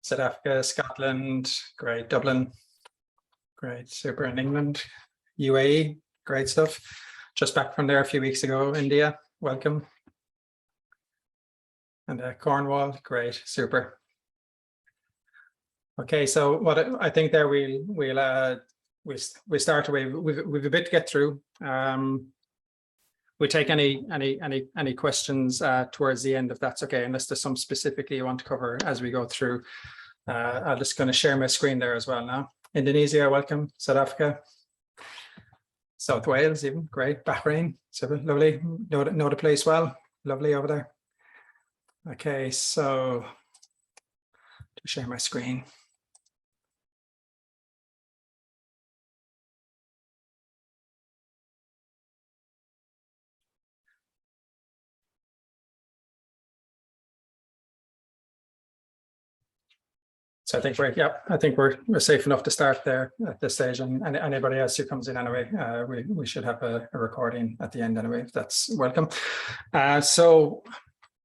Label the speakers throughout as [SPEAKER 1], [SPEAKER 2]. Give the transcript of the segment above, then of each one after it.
[SPEAKER 1] South Africa, Scotland, great. Dublin, great. Super. In England, UAE, great stuff. Just back from there a few weeks ago. India, welcome. And Cornwall, great. Super. Okay, so what I think there we start away. We've a bit to get through. We take any questions towards the end, if that's okay, unless there's some specifically you want to cover as we go through. I'm just going to share my screen there as well now. Indonesia, welcome. South Africa, South Wales, even great. Bahrain, super lovely. Know the place well. Lovely over there. Okay, so to share my screen. So I think we're safe enough to start there at this stage, and anybody else who comes in anyway, we should have a recording at the end anyway, if that's welcome. So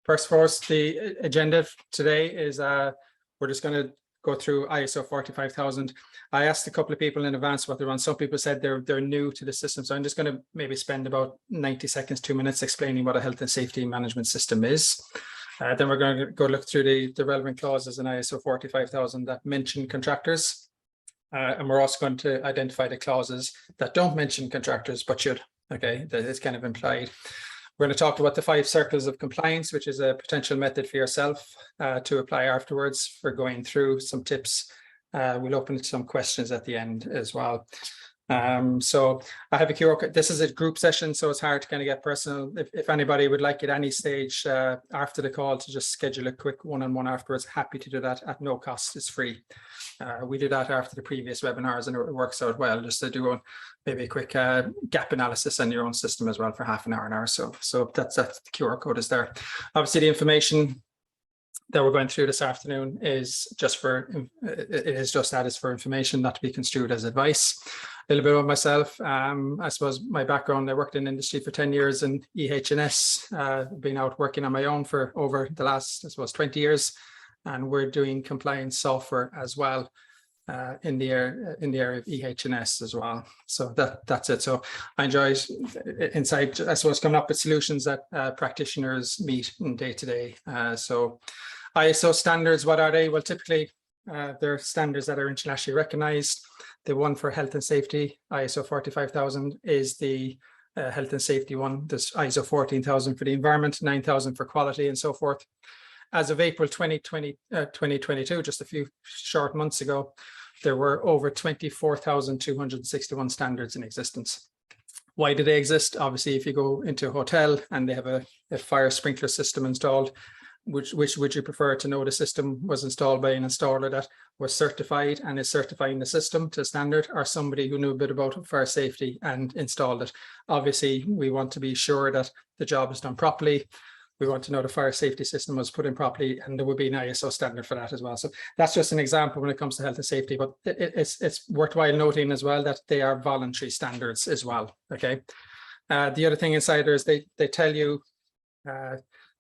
[SPEAKER 1] first of all, the agenda today is we're just going to go through ISO 45000. I asked a couple of people in advance what they're on. Some people said they're new to the system, so I'm just going to maybe spend about 90 seconds, 2 minutes explaining what a health and safety management system is. Then we're going to go look through the relevant clauses in ISO 45000 that mention contractors. And we're also going to identify the clauses that don't mention contractors, but should. Okay, that is kind of implied. We're going to talk about the 5 circles of compliance, which is a potential method for yourself to apply afterwards for going through some tips. We'll open to some questions at the end as well. So I have a QR code. This is a group session, so it's hard to kind of get personal. If anybody would like at any stage after the call to just schedule a quick one-on-one afterwards, happy to do that at no cost. It's free. We did that after the previous webinars, and it works out well, just to do maybe a quick gap analysis on your own system as well for half an hour. So that's the QR code is there. Obviously, the information that we're going through this afternoon is just that is for information, not to be construed as advice. A little bit about myself. I suppose my background, I worked in industry for 10 years in EH&S, been out working on my own for over the last, I suppose, 20 years. And we're doing compliance software as well in the area of EH&S as well. So that's it. So I enjoy inside, I suppose, coming up with solutions that practitioners meet in day to day. So ISO standards, what are they? Well, typically they're standards that are internationally recognized. The one for health and safety, ISO 45000, is the health and safety one. There's ISO 14000 for the environment, 9000 for quality, and so forth. As of April 2022, just a few short months ago, there were over 24,261 standards in existence. Why do they exist? Obviously, if you go into a hotel and they have a fire sprinkler system installed, which would you prefer to know the system was installed by an installer that was certified and is certifying the system to standard, or somebody who knew a bit about fire safety and installed it? Obviously, we want to be sure that the job is done properly. We want to know the fire safety system was put in properly, and there would be an ISO standard for that as well. So that's just an example when it comes to health and safety, but it's worthwhile noting as well that they are voluntary standards as well. Okay. The other thing inside there is they tell you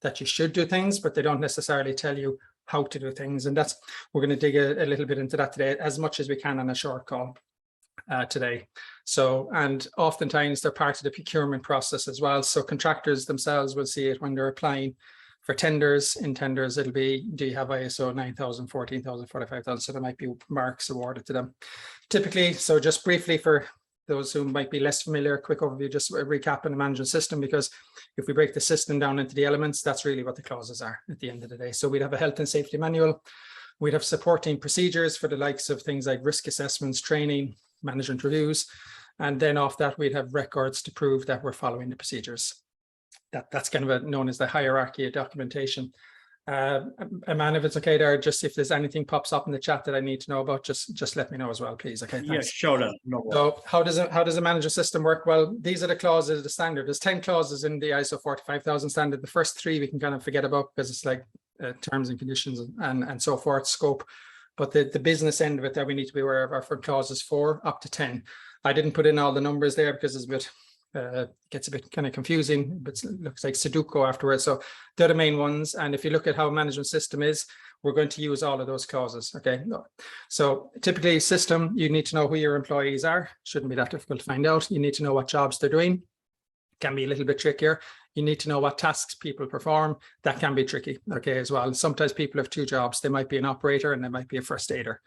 [SPEAKER 1] that you should do things, but they don't necessarily tell you how to do things. And that's, we're going to dig a little bit into that today, as much as we can on a short call today. So, and oftentimes they're part of the procurement process as well. So contractors themselves will see it when they're applying for tenders. In tenders, it'll be, do you have ISO 9000, 14000, 45000? So there might be marks awarded to them. Typically, so just briefly for those who might be less familiar, a quick overview, just a recap on the management system, because if we break the system down into the elements, that's really what the clauses are at the end of the day. So we'd have a health and safety manual. We'd have supporting procedures for the likes of things like risk assessments, training, management reviews. And then off that, we'd have records to prove that we're following the procedures. That's kind of known as the hierarchy of documentation. Aman, if it's okay there, just if there's anything pops up in the chat that I need to know about, just let me know as well, please. Okay. Thanks.
[SPEAKER 2] Yeah, sure. No.
[SPEAKER 1] So how does a manager system work? Well, these are the clauses, the standard. There's 10 clauses in the ISO 45000 standard. The first 3 we can kind of forget about because it's like terms and conditions and so forth, scope. But the business end of it that we need to be aware of are from clauses 4 up to 10. I didn't put in all the numbers there because it's a bit gets a bit kind of confusing, but it looks like Sudoku afterwards. So they're the main ones. And if you look at how a management system is, we're going to use all of those clauses. Okay, so typically system, you need to know who your employees are. Shouldn't be that difficult to find out. You need to know what jobs they're doing. Can be a little bit trickier. You need to know what tasks people perform. That can be tricky, okay, as well. Sometimes people have two jobs. They might be an operator and they might be a first aider,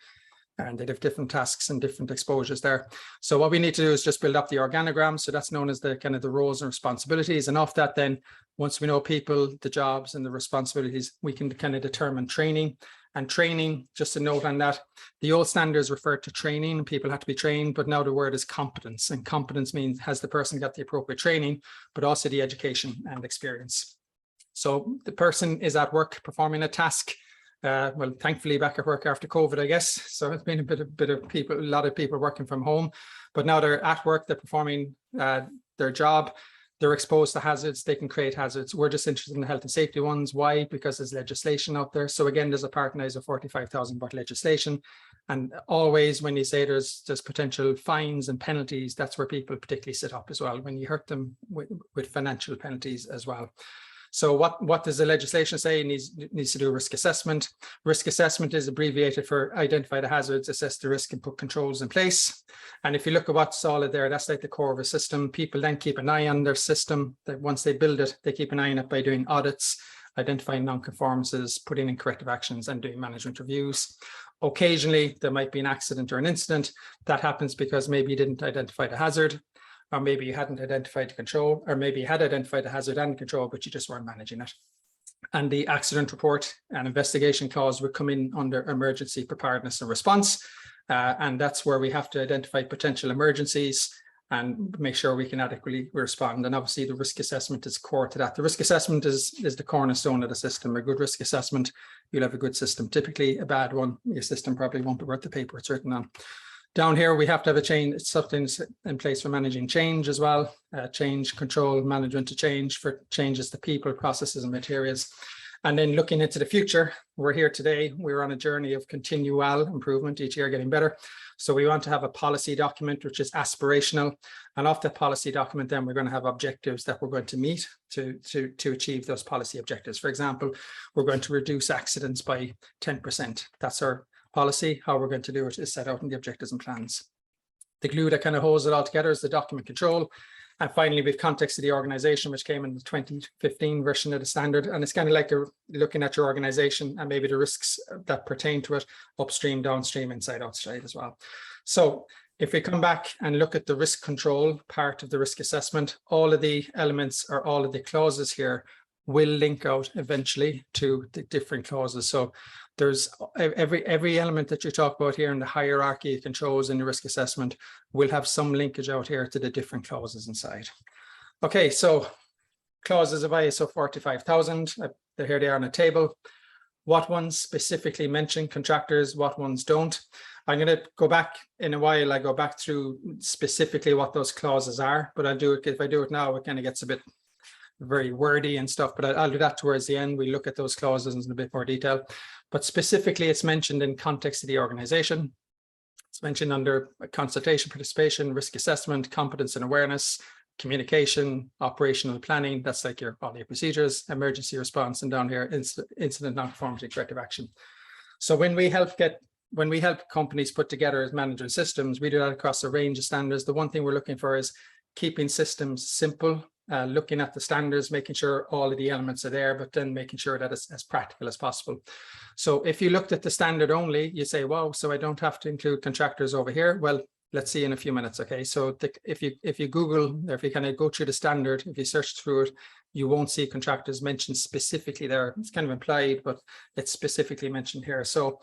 [SPEAKER 1] and they have different tasks and different exposures there. So what we need to do is just build up the organogram. So that's known as the kind of the roles and responsibilities. And off that, then once we know people, the jobs and the responsibilities, we can kind of determine training. And training, just a note on that, the old standards referred to training, people had to be trained, but now the word is competence. And competence means, has the person got the appropriate training, but also the education and experience. So the person is at work performing a task. Well, thankfully back at work after COVID, I guess. So it's been a lot of people working from home, but now they're at work, they're performing their job. They're exposed to hazards, they can create hazards. We're just interested in the health and safety ones. Why? Because there's legislation out there. So again, there's a part in ISO45001 about legislation. And always when you say there's potential fines and penalties, that's where people particularly sit up as well, when you hurt them with financial penalties as well. So what does the legislation say? It needs to do a risk assessment. Risk assessment is abbreviated for identify the hazards, assess the risk, and put controls in place. And if you look at what's solid there, that's like the core of a system. People then keep an eye on their system. That once they build it, they keep an eye on it by doing audits, identifying non-conformances, putting in corrective actions, and doing management reviews. Occasionally, there might be an accident or an incident. That happens because maybe you didn't identify the hazard, or maybe you hadn't identified the control, or maybe you had identified the hazard and control, but you just weren't managing it. And the accident report and investigation clause would come in under emergency preparedness and response. And that's where we have to identify potential emergencies and make sure we can adequately respond. And obviously the risk assessment is core to that. The risk assessment is the cornerstone of the system. A good risk assessment, you'll have a good system. Typically a bad one, your system probably won't be worth the paper it's written on. Down here, we have to have a change, something in place for managing change as well. Change, control, management to change, for changes to people, processes, and materials. And then looking into the future, we're here today. We're on a journey of continual improvement, each year getting better. So we want to have a policy document, which is aspirational. And off that policy document, then we're going to have objectives that we're going to meet to achieve those policy objectives. For example, we're going to reduce accidents by 10%. That's our policy. How we're going to do it is set out in the objectives and plans. The glue that kind of holds it all together is the document control. And finally, we've context of the organization, which came in the 2015 version of the standard. And it's kind of like looking at your organization and maybe the risks that pertain to it, upstream, downstream, inside, outside as well. So if we come back and look at the risk control part of the risk assessment, all of the elements or all of the clauses here will link out eventually to the different clauses. So there's every element that you talk about here in the hierarchy of controls in the risk assessment will have some linkage out here to the different clauses inside. Okay, so clauses of ISO 45000, here they are on a table. What ones specifically mention contractors, what ones don't. I'm going to go back in a while. I go back through specifically what those clauses are, but I'll do it, if I do it now, it kind of gets a bit very wordy and stuff, but I'll do that towards the end. We look at those clauses in a bit more detail, but specifically it's mentioned in context of the organization. It's mentioned under consultation, participation, risk assessment, competence and awareness, communication, operational planning. That's like all your procedures, emergency response, and down here, incident non-conformity, corrective action. So when we help companies put together as management systems, we do that across a range of standards. The one thing we're looking for is keeping systems simple, looking at the standards, making sure all of the elements are there, but then making sure that it's as practical as possible. So if you looked at the standard only, you say, wow, so I don't have to include contractors over here. Well, let's see in a few minutes. Okay, so if you Google, or if you kind of go through the standard, if you search through it, you won't see contractors mentioned specifically there. It's kind of implied, but it's specifically mentioned here. So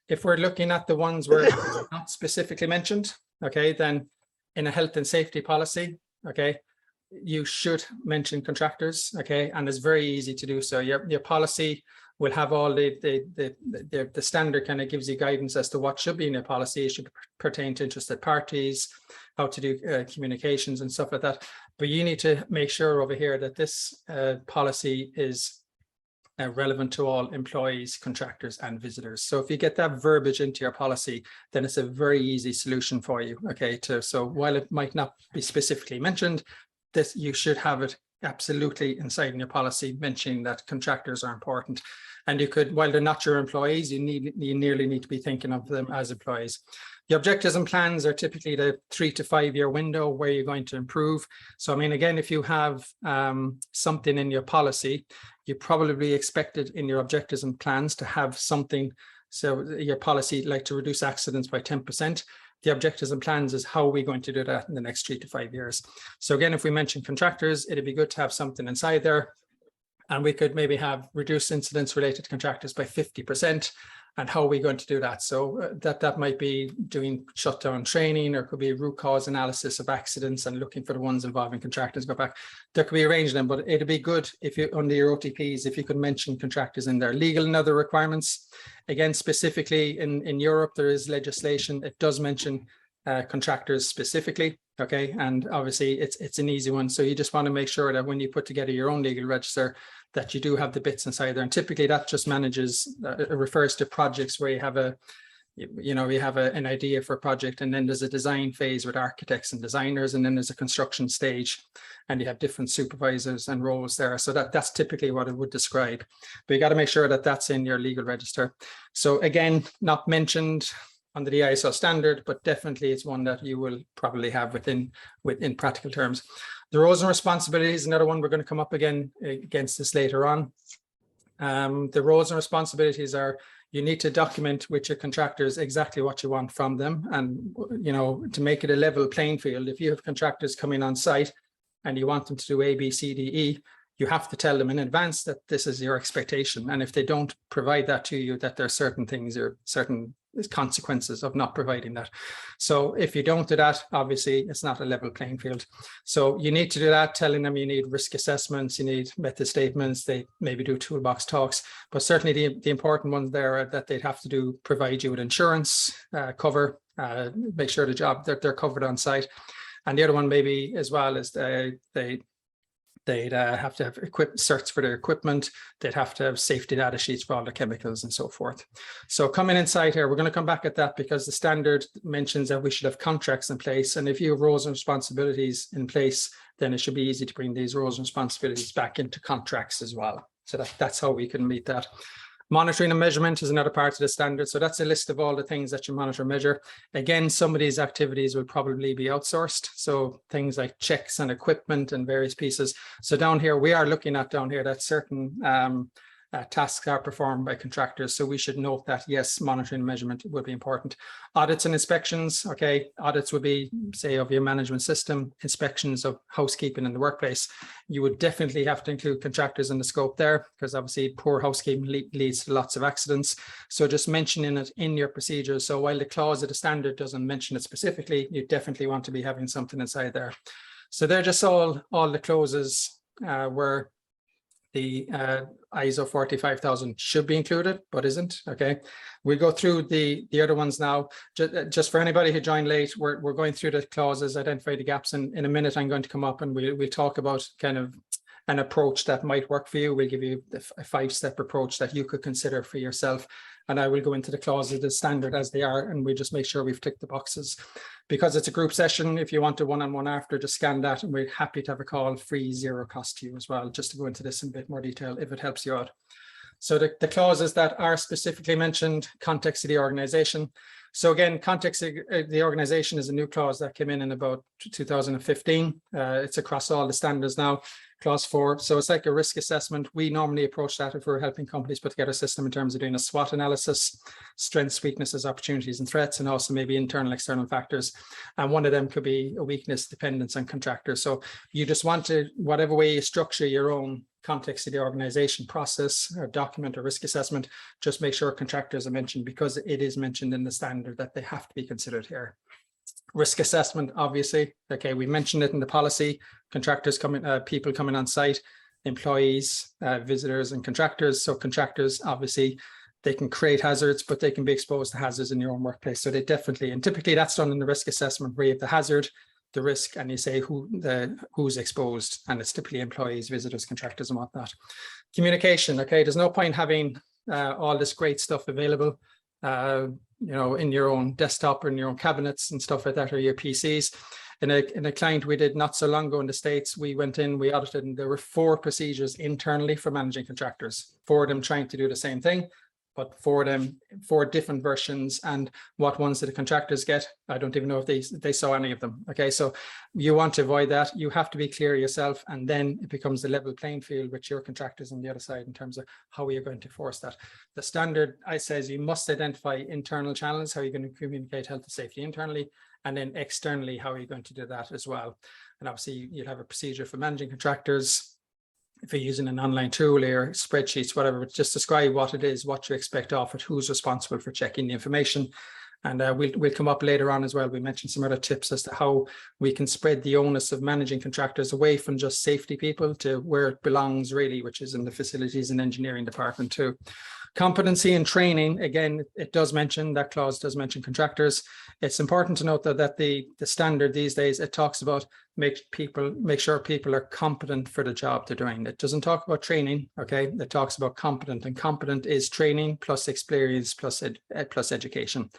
[SPEAKER 1] if we're looking at the ones where it's not specifically mentioned, okay, then in a health and safety policy, okay, you should mention contractors, okay, and it's very easy to do so. Your policy will have all the standard kind of gives you guidance as to what should be in your policy. It should pertain to interested parties, how to do communications and stuff like that. But you need to make sure over here that this policy is relevant to all employees, contractors, and visitors. So if you get that verbiage into your policy, then it's a very easy solution for you. Okay, so while it might not be specifically mentioned, this you should have it absolutely inside in your policy mentioning that contractors are important. And you could, while they're not your employees, you nearly need to be thinking of them as employees. The objectives and plans are typically the 3 to 5 year window where you're going to improve. So, I mean, again, if you have something in your policy, you probably expected in your objectives and plans to have something. So your policy, like to reduce accidents by 10%. The objectives and plans is how are we going to do that in the next 3 to 5 years. So again, if we mention contractors, it'd be good to have something inside there. And we could maybe have reduced incidents related to contractors by 50%. And how are we going to do that? So that might be doing shutdown training, or could be root cause analysis of accidents and looking for the ones involving contractors. Go back. There could be a range of them, but it'd be good if you, under your OTPs, if you could mention contractors in there. Legal and other requirements. Again, specifically in Europe, there is legislation. It does mention contractors specifically. Okay, and obviously it's an easy one. So you just want to make sure that when you put together your own legal register, that you do have the bits inside there. And typically that just manages, it refers to projects where you have an idea for a project, and then there's a design phase with architects and designers, and then there's a construction stage, and you have different supervisors and roles there. So that's typically what it would describe. But you got to make sure that that's in your legal register. So again, not mentioned under the ISO standard, but definitely it's one that you will probably have within practical terms. The roles and responsibilities, another one we're going to come up against this later on. The roles and responsibilities are, you need to document with your contractors exactly what you want from them. And, to make it a level playing field, if you have contractors coming on site and you want them to do A, B, C, D, E, you have to tell them in advance that this is your expectation. And if they don't provide that to you, that there are certain things or certain consequences of not providing that. So if you don't do that, obviously it's not a level playing field. So you need to do that, telling them you need risk assessments, you need method statements, they maybe do toolbox talks, but certainly the important ones there are that they'd have to provide you with insurance cover, make sure the job that they're covered on site. And the other one maybe as well is they'd have to have certs for their equipment. They'd have to have safety data sheets for all the chemicals and so forth. So coming inside here, we're going to come back at that because the standard mentions that we should have contracts in place. And if you have roles and responsibilities in place, then it should be easy to bring these roles and responsibilities back into contracts as well. So that's how we can meet that. Monitoring and measurement is another part of the standard. So that's a list of all the things that you monitor and measure. Again, some of these activities will probably be outsourced. So things like checks and equipment and various pieces. So down here, we are looking at down here that certain tasks are performed by contractors. So we should note that, yes, monitoring and measurement will be important. Audits and inspections. Okay, audits would be, say, of your management system, inspections of housekeeping in the workplace. You would definitely have to include contractors in the scope there, because obviously poor housekeeping leads to lots of accidents. So just mentioning it in your procedures. So while the clause of the standard doesn't mention it specifically, you definitely want to be having something inside there. So they're just all the clauses where the ISO 45000 should be included, but isn't. Okay, we go through the other ones now. Just for anybody who joined late, we're going through the clauses, identify the gaps, and in a minute I'm going to come up and we'll talk about kind of an approach that might work for you. We'll give you a 5-step approach that you could consider for yourself. And I will go into the clauses, the standard as they are, and we just make sure we've ticked the boxes. Because it's a group session, if you want a one-on-one after, just scan that, and we're happy to have a call, free, zero cost to you as well, just to go into this in a bit more detail if it helps you out. So the clauses that are specifically mentioned, context of the organization. So again, context of the organization is a new clause that came in about 2015. It's across all the standards now. Clause 4. So it's like a risk assessment. We normally approach that if we're helping companies put together a system in terms of doing a SWOT analysis, strengths, weaknesses, opportunities, and threats, and also maybe internal, external factors. And one of them could be a weakness, dependence on contractors. So you just want to, whatever way you structure your own context of the organization process or document or risk assessment, just make sure contractors are mentioned, because it is mentioned in the standard that they have to be considered here. Risk assessment, obviously, okay, we mentioned it in the policy. Contractors coming, people coming on site, employees, visitors, and contractors. So contractors, obviously, they can create hazards, but they can be exposed to hazards in your own workplace. So they definitely, and typically that's done in the risk assessment where you have the hazard, the risk, and you say who's exposed, and it's typically employees, visitors, contractors, and whatnot. Communication, okay, there's no point having all this great stuff available in your own desktop or in your own cabinets and stuff like that, or your PCs. in a client we did not so long ago in the States, we went in, we audited, and there were 4 procedures internally for managing contractors, 4 of them trying to do the same thing, but 4 of them, 4 different versions. And what ones did the contractors get? I don't even know if they saw any of them. Okay, so you want to avoid that. You have to be clear yourself, and then it becomes a level playing field with your contractors on the other side in terms of how you're going to force that. The standard I says you must identify internal channels, how you're going to communicate health and safety internally, and then externally, how are you going to do that as well. And obviously you'll have a procedure for managing contractors. If you're using an online tool or spreadsheets, whatever, just describe what it is, what you expect of it, who's responsible for checking the information. And we'll come up later on as well. We mentioned some other tips as to how we can spread the onus of managing contractors away from just safety people to where it belongs really, which is in the facilities and engineering department too. Competency and training, again, it does mention, that clause does mention contractors. It's important to note that the standard these days, it talks about make sure people are competent for the job they're doing. It doesn't talk about training, okay? It talks about competent, and competent is training plus experience plus education,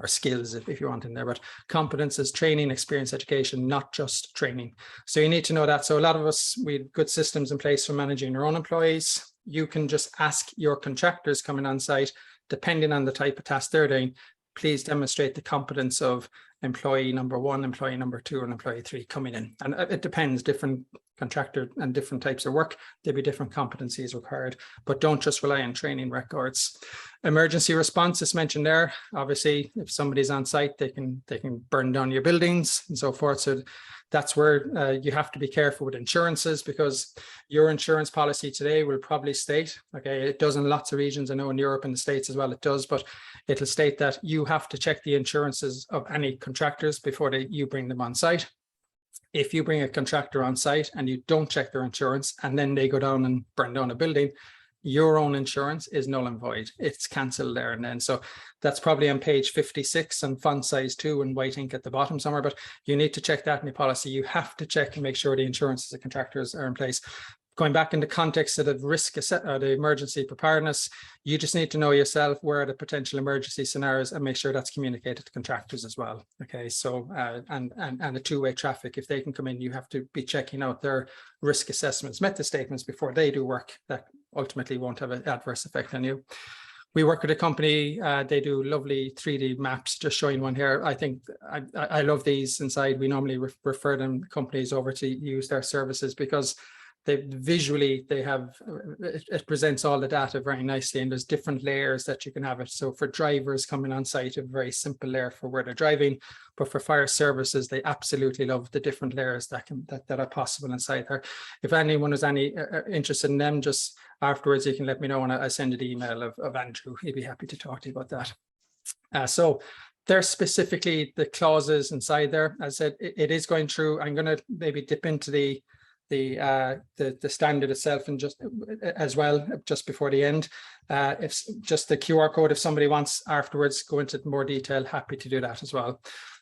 [SPEAKER 1] or skills if you want in there, but competence is training, experience, education, not just training. So you need to know that. So a lot of us, we have good systems in place for managing your own employees. You can just ask your contractors coming on site, depending on the type of task they're doing, please demonstrate the competence of employee number 1, employee number 2, and employee 3 coming in. And it depends, different contractor and different types of work, there'll be different competencies required, but don't just rely on training records. Emergency response is mentioned there. Obviously, if somebody's on site, they can burn down your buildings and so forth. So that's where you have to be careful with insurances, because your insurance policy today will probably state, okay, it does in lots of regions, I know in Europe and the States as well it does, but it'll state that you have to check the insurances of any contractors before you bring them on site. If you bring a contractor on site and you don't check their insurance and then they go down and burn down a building, your own insurance is null and void. It's cancelled there and then. So that's probably on page 56 and font size 2 and white ink at the bottom somewhere, but you need to check that in your policy. You have to check and make sure the insurances of contractors are in place. Going back in the context of the risk, the emergency preparedness, you just need to know yourself where are the potential emergency scenarios and make sure that's communicated to contractors as well. Okay, so and a two-way traffic. If they can come in, you have to be checking out their risk assessments, method statements before they do work that ultimately won't have an adverse effect on you. We work with a company, they do lovely 3D maps, just showing one here. I think I love these inside. We normally refer them companies over to use their services because visually it presents all the data very nicely, and there's different layers that you can have it. So for drivers coming on site, a very simple layer for where they're driving, but for fire services, they absolutely love the different layers that are possible inside there. If anyone is interested in them, just afterwards you can let me know, and I send you the email of Andrew. He'd be happy to talk to you about that. So there's specifically the clauses inside there. As I said, it is going through. I'm going to maybe dip into the standard itself and just as well just before the end. If just the QR code, if somebody wants afterwards go into more detail, happy to do that as well.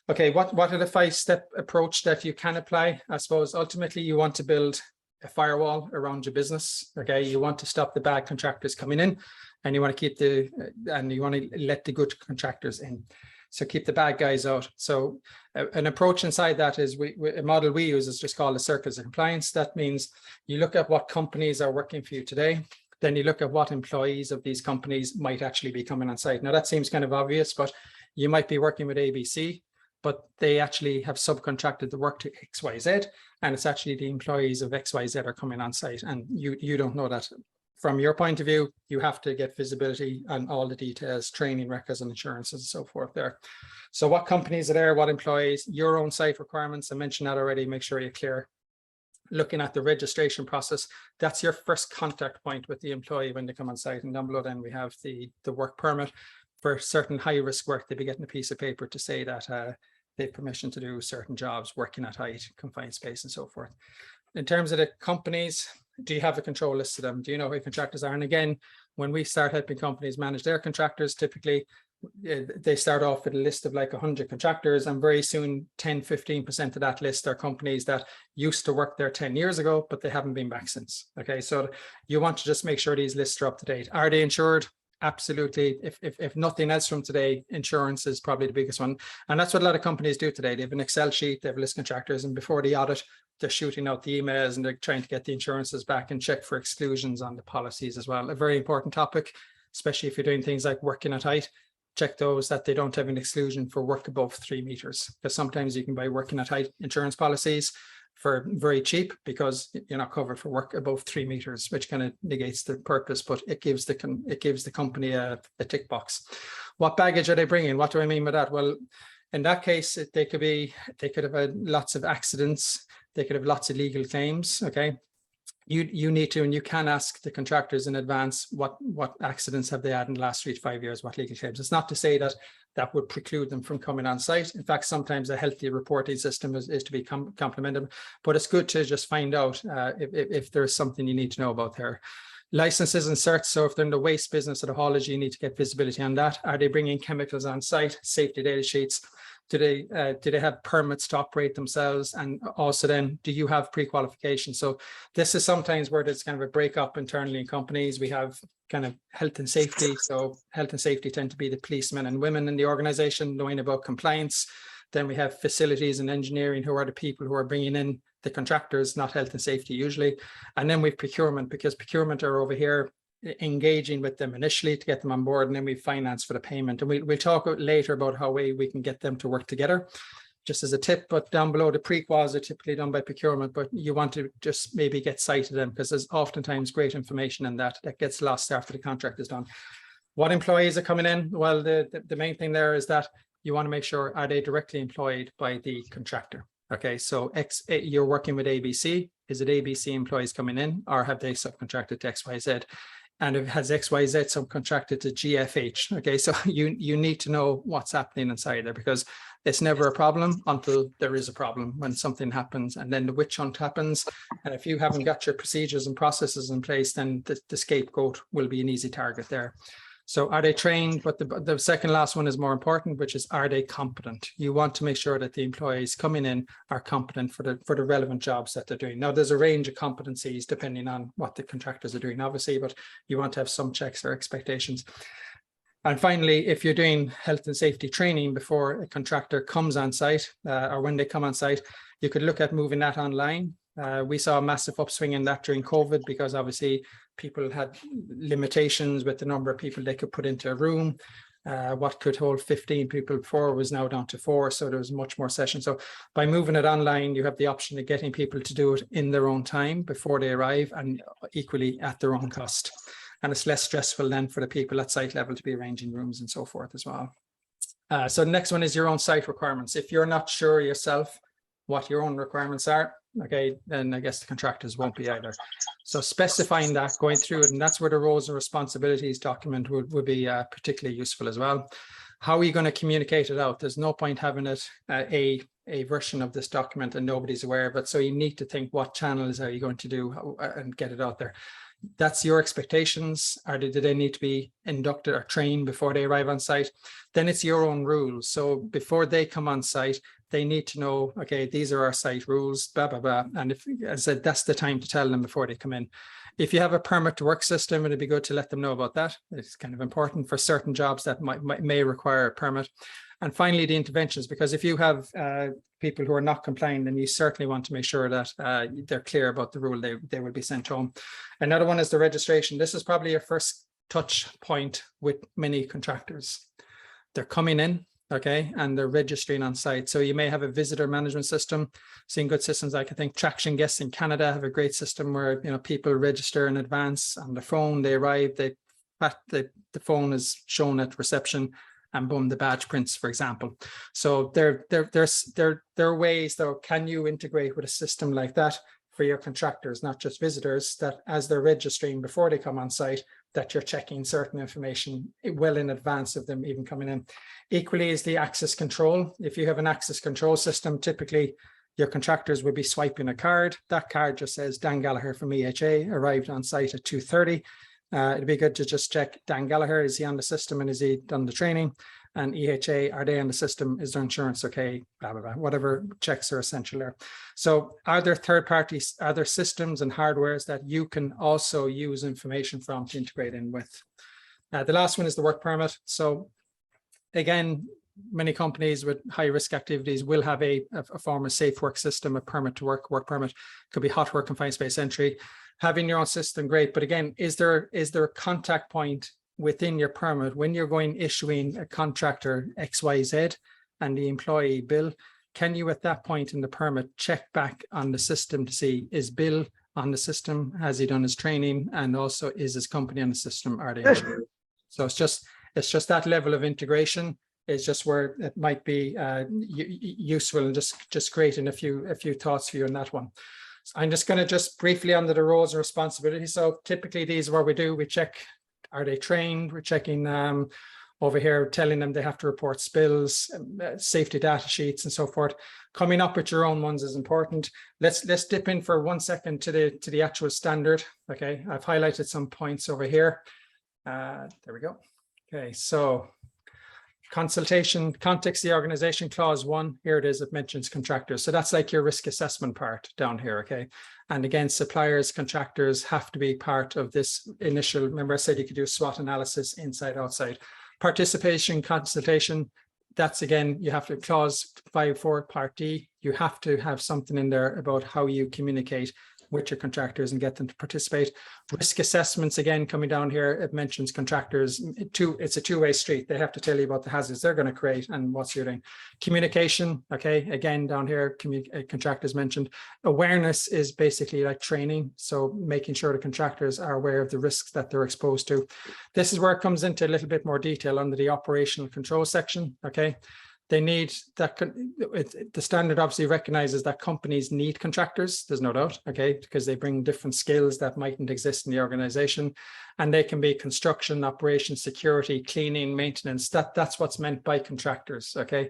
[SPEAKER 1] Okay, what are the 5-step approach that you can apply? I suppose ultimately you want to build a firewall around your business. Okay, you want to stop the bad contractors coming in, and you want to keep you want to let the good contractors in. So keep the bad guys out. So an approach inside that is a model we use is just called the circles of compliance. That means you look at what companies are working for you today, then you look at what employees of these companies might actually be coming on site. Now that seems kind of obvious, but you might be working with ABC, but they actually have subcontracted the work to XYZ, and it's actually the employees of XYZ are coming on site, and you don't know that. From your point of view, you have to get visibility on all the details, training records and insurances and so forth there. So what companies are there, what employees, your own site requirements, I mentioned that already, make sure you're clear. Looking at the registration process, that's your first contact point with the employee when they come on site. And down below then we have the work permit. For certain high risk work, they'll be getting a piece of paper to say that they have permission to do certain jobs, working at height, confined space and so forth. In terms of the companies, do you have a control list of them? Do you know who contractors are? And again, when we start helping companies manage their contractors, typically they start off with a list of like 100 contractors, and very soon 10-15% of that list are companies that used to work there 10 years ago, but they haven't been back since. Okay, so you want to just make sure these lists are up to date. Are they insured? absolutely, if nothing else from today, insurance is probably the biggest one. And that's what a lot of companies do today. They have an Excel sheet, they have a list of contractors, and before the audit, they're shooting out the emails and they're trying to get the insurances back and check for exclusions on the policies as well. A very important topic, especially if you're doing things like working at height. Check those that they don't have an exclusion for work above 3 meters, because sometimes you can buy working at height insurance policies for very cheap because you're not covered for work above 3 meters, which kind of negates the purpose, but it gives the company a tick box. What baggage are they bringing? What do I mean by that? Well, in that case, they could have had lots of accidents. They could have lots of legal claims. Okay. You need to, and you can ask the contractors in advance what accidents have they had in the last 3 to 5 years, what legal claims. It's not to say that that would preclude them from coming on site. In fact, sometimes a healthy reporting system is to be complemented, but it's good to just find out if there's something you need to know about there. Licenses and certs. So if they're in the waste business or the haulage, you need to get visibility on that. Are they bringing chemicals on site? Safety data sheets. Do they have permits to operate themselves? And also then, do you have pre-qualification? So this is sometimes where there's kind of a breakup internally in companies. We have kind of health and safety. So health and safety tend to be the policemen and women in the organization knowing about compliance. Then we have facilities and engineering, who are the people who are bringing in the contractors, not health and safety usually. And then we have procurement, because procurement are over here engaging with them initially to get them on board, and then we finance for the payment. And we'll talk later about how we can get them to work together, just as a tip. But down below, the pre-quals are typically done by procurement, but you want to just maybe get sight of them, because there's oftentimes great information in that gets lost after the contract is done. What employees are coming in? Well, the main thing there is that you want to make sure, are they directly employed by the contractor? Okay, so you're working with ABC. Is it ABC employees coming in, or have they subcontracted to XYZ? And it has XYZ subcontracted to GFH. Okay, so you need to know what's happening inside there, because it's never a problem until there is a problem, when something happens, and then the witch hunt happens. And if you haven't got your procedures and processes in place, then the scapegoat will be an easy target there. So are they trained? But the second last one is more important, which is, are they competent? You want to make sure that the employees coming in are competent for the relevant jobs that they're doing. Now, there's a range of competencies depending on what the contractors are doing, obviously, but you want to have some checks or expectations. And finally, if you're doing health and safety training before a contractor comes on site, or when they come on site, you could look at moving that online. We saw a massive upswing in that during COVID, because obviously people had limitations with the number of people they could put into a room. What could hold 15 people before was now down to 4. So there was much more sessions. So by moving it online, you have the option of getting people to do it in their own time before they arrive, and equally at their own cost. And it's less stressful then for the people at site level to be arranging rooms and so forth as well. So the next one is your own site requirements. If you're not sure yourself what your own requirements are, okay, then I guess the contractors won't be either. So specifying that, going through it, and that's where the roles and responsibilities document would be particularly useful as well. How are you going to communicate it out? There's no point having it a version of this document and nobody's aware of it. So you need to think, what channels are you going to do and get it out there? That's your expectations. Do they need to be inducted or trained before they arrive on site? Then it's your own rules. So before they come on site, they need to know, okay, these are our site rules, blah, blah, blah. And if, as I said, that's the time to tell them before they come in. If you have a permit to work system, it'd be good to let them know about that. It's kind of important for certain jobs that may require a permit. And finally, the interventions, because if you have people who are not complying, then you certainly want to make sure that they're clear about the rule. They will be sent home. Another one is the registration. This is probably your first touch point with many contractors. They're coming in, okay, and they're registering on site. So you may have a visitor management system. Seeing good systems like, I think Traction Guests in Canada have a great system where, you know, people register in advance on the phone. They arrive, the phone is shown at reception, and boom, the badge prints, for example. So there are ways, though, can you integrate with a system like that for your contractors, not just visitors, that as they're registering before they come on site, that you're checking certain information well in advance of them even coming in. Equally is the access control. If you have an access control system, typically your contractors will be swiping a card. That card just says Dan Gallagher from EHA arrived on site at 2:30. It'd be good to just check Dan Gallagher, is he on the system and is he done the training? And EHA, are they on the system? Is their insurance okay? Blah, blah, blah. Whatever checks are essential there. So are there third parties, are there systems and hardwares that you can also use information from to integrate in with? The last one is the work permit. So again, many companies with high risk activities will have a form of safe work system, a permit to work permit. Could be hot work, confined space entry. Having your own system, great. But again, is there a contact point within your permit when you're going issuing a contractor XYZ and the employee Bill? Can you at that point in the permit check back on the system to see, is Bill on the system? Has he done his training? And also, is his company on the system? Are they insured? So it's just that level of integration is just where it might be useful, and just creating a few thoughts for you on that one. So I'm just going to just briefly under the roles and responsibilities. So typically these are what we do. We check, are they trained? We're checking over here, telling them they have to report spills, safety data sheets, and so forth. Coming up with your own ones is important. Let's dip in for 1 second to the actual standard. Okay, I've highlighted some points over here. There we go. Okay, so consultation, context the organization, clause 1, here it is, it mentions contractors. So that's like your risk assessment part down here, okay? And again, suppliers, contractors have to be part of this initial, remember I said you could do a SWOT analysis inside, outside. Participation, consultation, that's again, you have to, clause 5.4 part D, you have to have something in there about how you communicate with your contractors and get them to participate. Risk assessments, again, coming down here, it mentions contractors. It's a two-way street. They have to tell you about the hazards they're going to create and what's you're doing. Communication, okay, again, down here, contractors mentioned. Awareness is basically like training. So making sure the contractors are aware of the risks that they're exposed to. This is where it comes into a little bit more detail under the operational control section, okay? They need that. The standard obviously recognizes that companies need contractors. There's no doubt, okay, because they bring different skills that mightn't exist in the organization, and they can be construction, operations, security, cleaning, maintenance. That's what's meant by contractors, okay.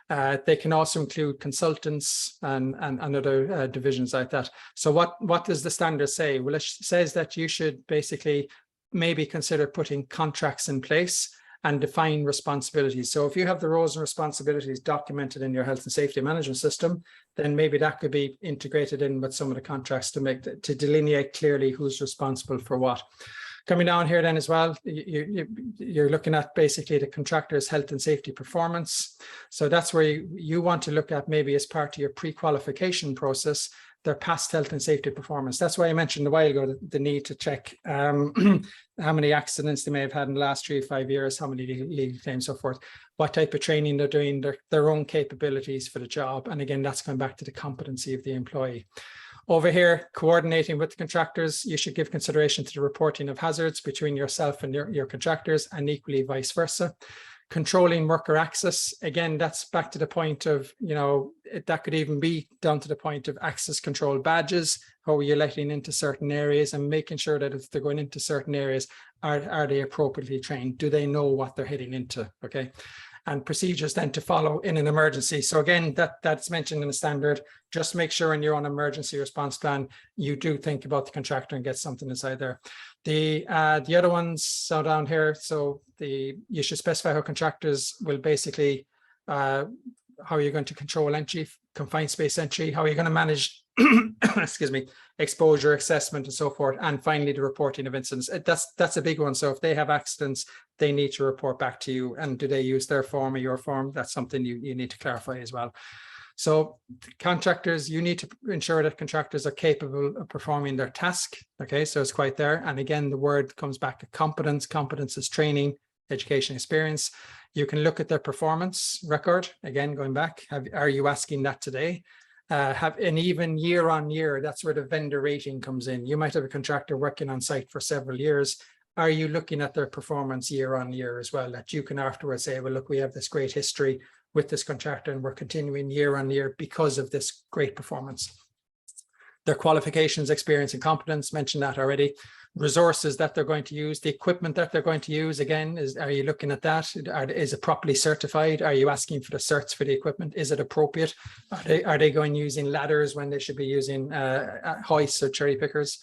[SPEAKER 1] They can also include consultants and other divisions like that. So what does the standard say? Well, it says that you should basically maybe consider putting contracts in place and define responsibilities. So if you have the roles and responsibilities documented in your health and safety management system, then maybe that could be integrated in with some of the contracts to delineate clearly who's responsible for what. Coming down here then as well, you're looking at basically the contractor's health and safety performance. So that's where you want to look at, maybe as part of your pre-qualification process, their past health and safety performance. That's why I mentioned a while ago the need to check how many accidents they may have had in the last 3 to 5 years, how many legal claims, so forth, what type of training they're doing, their own capabilities for the job. And again, that's going back to the competency of the employee. Over here, coordinating with the contractors, you should give consideration to the reporting of hazards between yourself and your contractors, and equally vice versa. Controlling worker access, again, that's back to the point of, that could even be down to the point of access control badges. How are you letting into certain areas, and making sure that if they're going into certain areas, are they appropriately trained? Do they know what they're heading into? Okay. And procedures then to follow in an emergency. So again, that's mentioned in the standard. Just make sure in your own emergency response plan, you do think about the contractor and get something inside there. The other ones, so down here, so you should specify how contractors will basically, how you're going to control entry, confined space entry, how you're going to manage, excuse me, exposure, assessment, and so forth. And finally, the reporting of incidents. That's a big one. So if they have accidents, they need to report back to you. And do they use their form or your form? That's something you need to clarify as well. So contractors, you need to ensure that contractors are capable of performing their task. Okay, so it's quite there. And again, the word comes back to competence. Competence is training, education, experience. You can look at their performance record. Again, going back, are you asking that today? And even year on year, that's where the vendor rating comes in. You might have a contractor working on site for several years. Are you looking at their performance year on year as well, that you can afterwards say, well, look, we have this great history with this contractor and we're continuing year on year because of this great performance. Their qualifications, experience, and competence, mentioned that already. Resources that they're going to use, the equipment that they're going to use, again, are you looking at that? Is it properly certified? Are you asking for the certs for the equipment? Is it appropriate? Are they going using ladders when they should be using hoists or cherry pickers?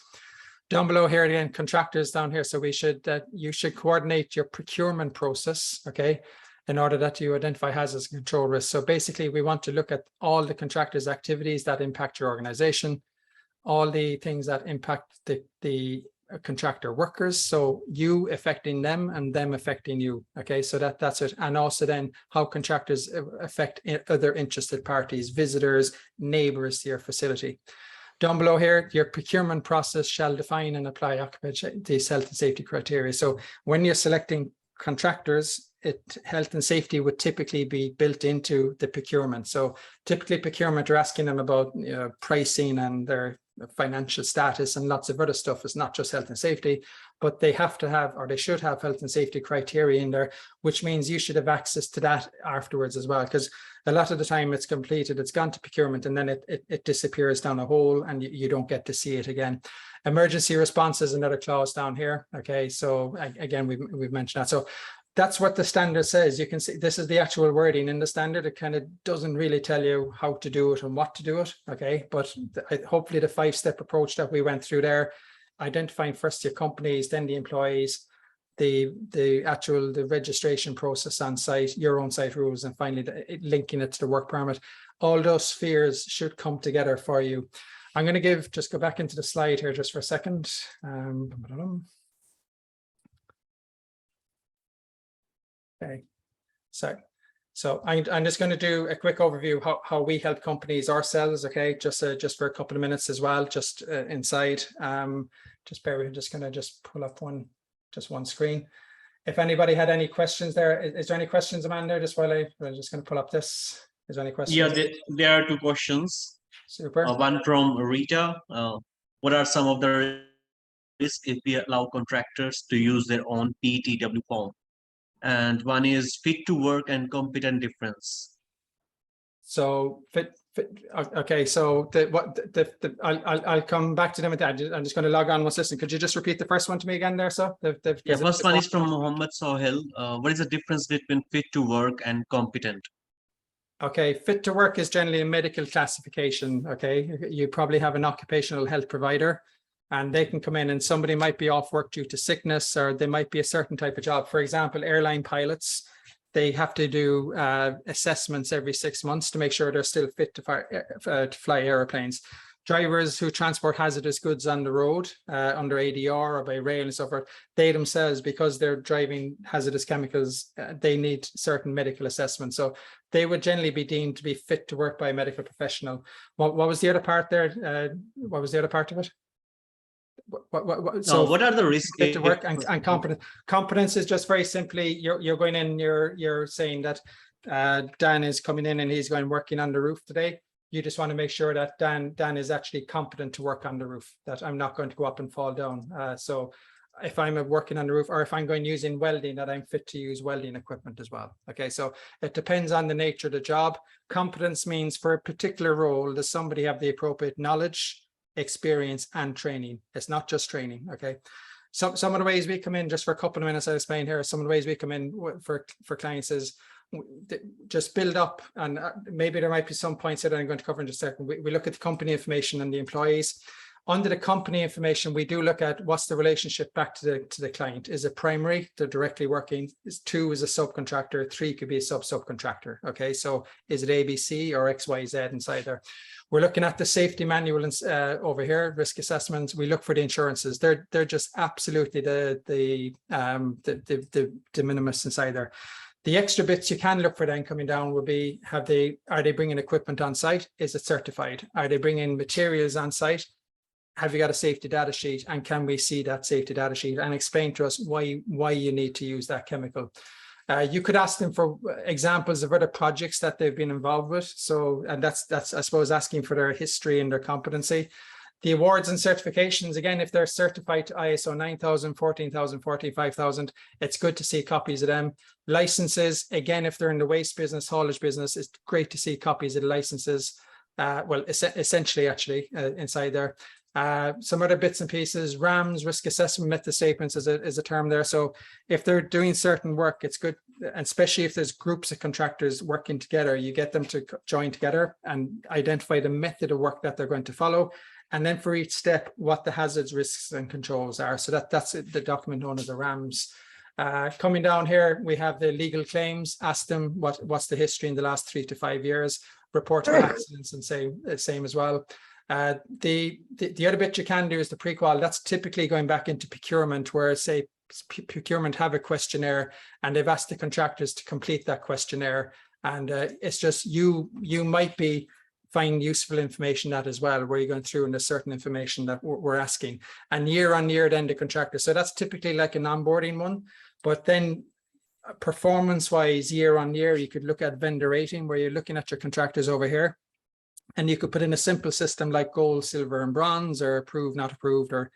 [SPEAKER 1] Down below here again, contractors down here. So you should coordinate your procurement process, okay, in order that you identify hazards and control risks. So basically, we want to look at all the contractors' activities that impact your organization, all the things that impact the contractor workers. So you affecting them and them affecting you. Okay, so that's it. And also then how contractors affect other interested parties, visitors, neighbors to your facility. Down below here, your procurement process shall define and apply these health and safety criteria. So when you're selecting contractors, health and safety would typically be built into the procurement. So typically procurement are asking them about pricing and their financial status and lots of other stuff. It's not just health and safety, but they have to have, or they should have, health and safety criteria in there, which means you should have access to that afterwards as well, because a lot of the time it's completed, it's gone to procurement, and then it disappears down a hole and you don't get to see it again. Emergency response is another clause down here. Okay, so again, we've mentioned that. So that's what the standard says. You can see this is the actual wording in the standard. It kind of doesn't really tell you how to do it and what to do it. Okay, but hopefully the 5-step approach that we went through there, identifying first your companies, then the employees, the registration process on site, your own site rules, and finally linking it to the work permit. All those spheres should come together for you. I'm going to just go back into the slide here just for a second. Okay, so I'm just going to do a quick overview of how we help companies ourselves. Okay, just for a couple of minutes as well, just inside. Just bear with me. Just going to pull up one screen. If anybody had any questions there, is there any questions, Amanda? Just while I'm just going to pull up this. Is there any questions?
[SPEAKER 2] Yeah, there are 2 questions.
[SPEAKER 1] Super.
[SPEAKER 2] One from Rita. What are some of the risks if we allow contractors to use their own PTW form? And one is fit to work and competent difference.
[SPEAKER 1] So okay, so I'll come back to them with that. I'm just going to log on one system. Could you just repeat the first one to me again there? So
[SPEAKER 2] yeah, first one is from Mohammed Sohail. What is the difference between fit to work and competent? Okay,
[SPEAKER 1] fit to work is generally a medical classification. Okay, you probably have an occupational health provider, and they can come in and somebody might be off work due to sickness, or they might be a certain type of job. For example, airline pilots, they have to do assessments every 6 months to make sure they're still fit to fly airplanes. Drivers who transport hazardous goods on the road under ADR or by rail and so forth, they themselves, because they're driving hazardous chemicals, they need certain medical assessments. So they would generally be deemed to be fit to work by a medical professional. What was the other part there? What was the other part of it?
[SPEAKER 2] So what are the risks
[SPEAKER 1] to work and competence? Competence is just very simply you're going in, you're saying that Dan is coming in and he's going working on the roof today. You just want to make sure that Dan is actually competent to work on the roof, that I'm not going to go up and fall down. So if I'm working on the roof, or if I'm going using welding, that I'm fit to use welding equipment as well. Okay, so it depends on the nature of the job. Competence means for a particular role, does somebody have the appropriate knowledge, experience, and training? It's not just training. Okay, some of the ways we come in, just for a couple of minutes I'll explain here, some of the ways we come in for clients is just build up, and maybe there might be some points that I'm going to cover in just a second. We look at the company information and the employees. Under the company information, we do look at what's the relationship back to the client. Is it primary, they're directly working? 2 is a subcontractor, 3 could be a subcontractor. Okay, so is it ABC or XYZ inside there? We're looking at the safety manual over here, risk assessments. We look for the insurances. They're just absolutely the de minimis inside there. The extra bits you can look for then coming down will be, are they bringing equipment on site? Is it certified? Are they bringing materials on site? Have you got a safety data sheet? And can we see that safety data sheet and explain to us why you need to use that chemical? You could ask them for examples of other projects that they've been involved with. So, and that's I suppose asking for their history and their competency. The awards and certifications, again, if they're certified to ISO 9000, 14000, 45000, it's good to see copies of them. Licenses, again, if they're in the waste business, haulage business, it's great to see copies of the licenses. Well, essentially, actually, inside there. Some other bits and pieces, RAMs, risk assessment method statements is a term there. So if they're doing certain work, it's good, and especially if there's groups of contractors working together, you get them to join together and identify the method of work that they're going to follow. And then for each step, what the hazards, risks, and controls are. So that's the document known as the RAMs. Coming down here, we have the legal claims. Ask them what's the history in the last 3 to 5 years. Reportable accidents, and same as well. The other bit you can do is the pre-qual. That's typically going back into procurement, where say procurement have a questionnaire and they've asked the contractors to complete that questionnaire, and it's just you might be find useful information that as well, where you're going through and there's certain information that we're asking, and year on year then the contractor. So that's typically like an onboarding one, but then performance wise year on year you could look at vendor rating, where you're looking at your contractors over here, and you could put in a simple system like gold, silver and bronze, or approved, not approved, or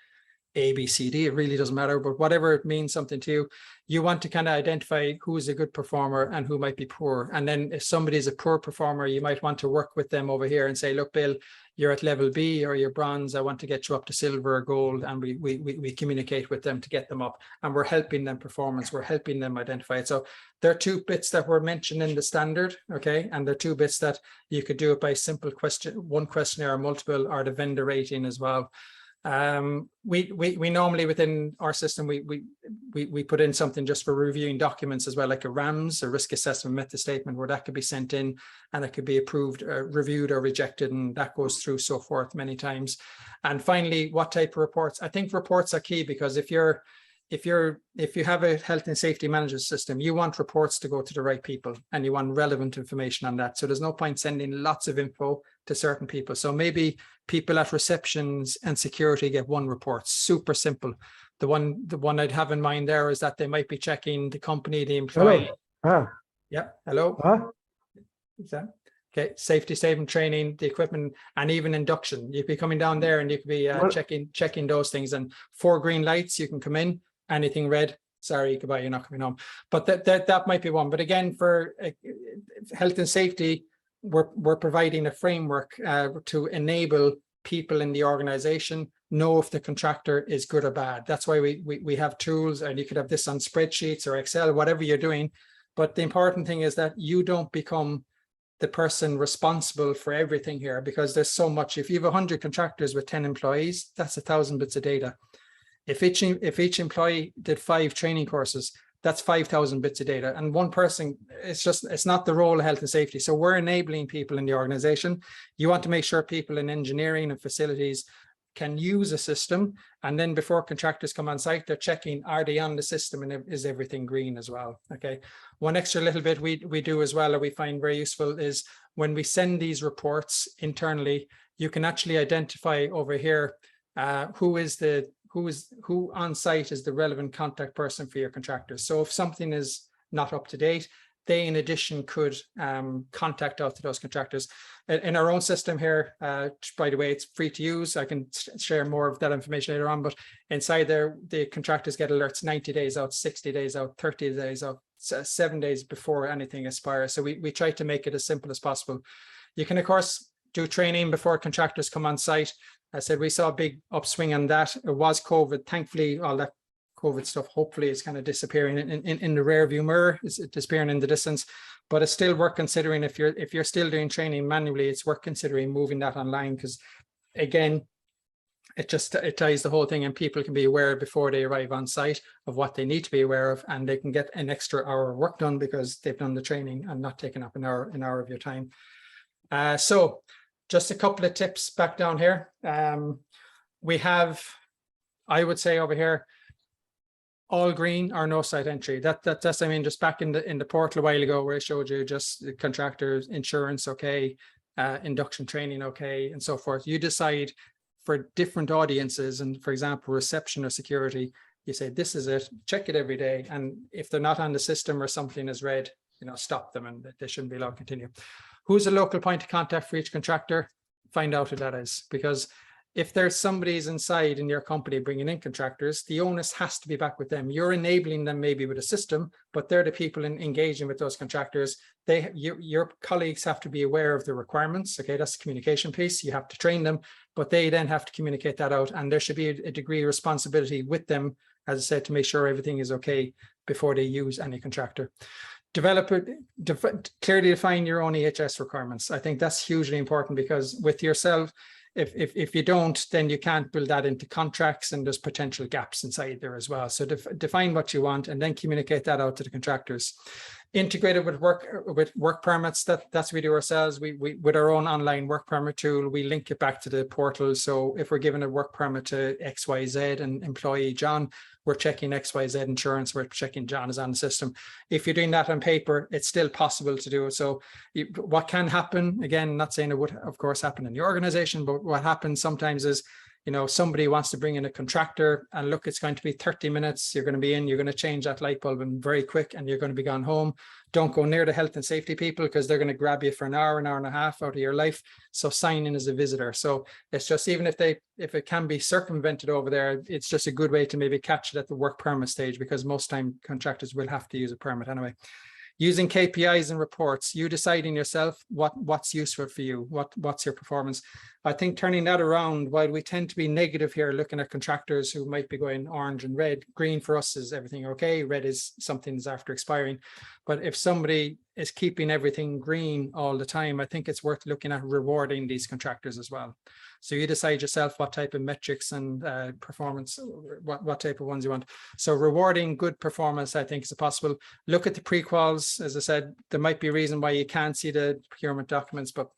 [SPEAKER 1] A, B, C, D. It really doesn't matter, but whatever it means something to you, you want to kind of identify who is a good performer and who might be poor. And then if somebody is a poor performer, you might want to work with them over here and say, look, Bill, you're at level B or you're bronze. I want to get you up to silver or gold. And we communicate with them to get them up, and we're helping them performance. We're helping them identify it. So there are two bits that were mentioned in the standard. Okay. And there are two bits that you could do it by simple question, one questionnaire or multiple, or the vendor rating as well. We normally within our system, we put in something just for reviewing documents as well, like a RAMS, a risk assessment method statement, where that could be sent in and it could be approved, reviewed or rejected, and that goes through so forth many times. And finally, what type of reports? I think reports are key, because if you have a health and safety management system, you want reports to go to the right people and you want relevant information on that. So there's no point sending lots of info to certain people. So maybe people at receptions and security get one report, super simple. The one I'd have in mind there is that they might be checking the company, the employee.
[SPEAKER 3] Hello.
[SPEAKER 1] Yeah, hello. Is that okay? Safety statement, training, the equipment, and even induction. You'd be coming down there and you could be checking those things. And 4 green lights, you can come in. Anything red, sorry, goodbye, you're not coming home. But that might be one. But again, for health and safety, we're providing a framework to enable people in the organization know if the contractor is good or bad. That's why we have tools, and you could have this on spreadsheets or Excel, whatever you're doing. But the important thing is that you don't become the person responsible for everything here, because there's so much. If you have 100 contractors with 10 employees, that's 1,000 bits of data. If each employee did 5 training courses, that's 5,000 bits of data. And one person, it's not the role of health and safety. So we're enabling people in the organization. You want to make sure people in engineering and facilities can use a system. And then before contractors come on site, they're checking, are they on the system, and is everything green as well? Okay. One extra little bit we do as well, or we find very useful, is when we send these reports internally, you can actually identify over here who on site is the relevant contact person for your contractors. So if something is not up to date, they in addition could contact out to those contractors. In our own system here, by the way, it's free to use. I can share more of that information later on, but inside there, the contractors get alerts 90 days out, 60 days out, 30 days out, 7 days before anything expires. So we try to make it as simple as possible. You can, of course, do training before contractors come on site. I said we saw a big upswing on that. It was COVID. Thankfully, all that COVID stuff hopefully is kind of disappearing in the rear view mirror. It's disappearing in the distance, but it's still worth considering. If you're still doing training manually, it's worth considering moving that online, because again, it ties the whole thing, and people can be aware before they arrive on site of what they need to be aware of, and they can get an extra hour of work done because they've done the training and not taken up an hour of your time. So just a couple of tips back down here. We have, I would say over here, all green or no site entry. That's I mean, just back in the portal a while ago where I showed you just the contractors, insurance, okay, induction training, okay, and so forth. You decide for different audiences, and for example, reception or security, you say, this is it, check it every day. And if they're not on the system or something is red, stop them, and they shouldn't be allowed to continue. Who's a local point of contact for each contractor? Find out who that is, because if there's somebody's inside in your company bringing in contractors, the onus has to be back with them. You're enabling them maybe with a system, but they're the people engaging with those contractors. Your colleagues have to be aware of the requirements. Okay, that's the communication piece. You have to train them, but they then have to communicate that out, and there should be a degree of responsibility with them, as I said, to make sure everything is okay before they use any contractor. Clearly define your own EHS requirements. I think that's hugely important, because with yourself, if you don't, then you can't build that into contracts, and there's potential gaps inside there as well. So define what you want and then communicate that out to the contractors. Integrated with work permits, that's we do ourselves. We with our own online work permit tool, we link it back to the portal. So if we're given a work permit to XYZ and employee John, we're checking XYZ insurance, we're checking John is on the system. If you're doing that on paper, it's still possible to do it. So what can happen, again, not saying it would of course happen in your organization, but what happens sometimes is, you know, somebody wants to bring in a contractor and look, it's going to be 30 minutes. You're going to be in, you're going to change that light bulb and very quick, and you're going to be gone home. Don't go near the health and safety people because they're going to grab you for an hour and a half out of your life. So sign in as a visitor. So it's just, even if it can be circumvented over there, it's just a good way to maybe catch it at the work permit stage, because most time contractors will have to use a permit anyway. Using KPIs and reports, you deciding yourself what's useful for you, what's your performance. I think turning that around, while we tend to be negative here, looking at contractors who might be going orange and red, green for us is everything okay, red is something that's after expiring. But if somebody is keeping everything green all the time, I think it's worth looking at rewarding these contractors as well. So you decide yourself what type of metrics and performance, what type of ones you want. So rewarding good performance, I think, is possible. Look at the pre-quals. As I said, there might be a reason why you can't see the procurement documents, but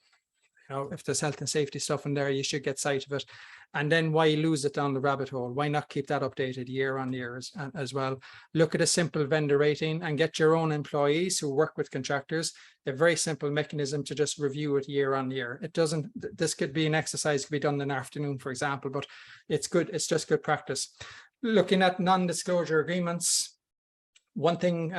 [SPEAKER 1] you know, if there's health and safety stuff in there, you should get sight of it. And then why lose it down the rabbit hole? Why not keep that updated year on year as well? Look at a simple vendor rating and get your own employees who work with contractors a very simple mechanism to just review it year on year. It doesn't, this could be an exercise could be done in an afternoon, for example, but it's good. It's just good practice. Looking at non-disclosure agreements. One thing,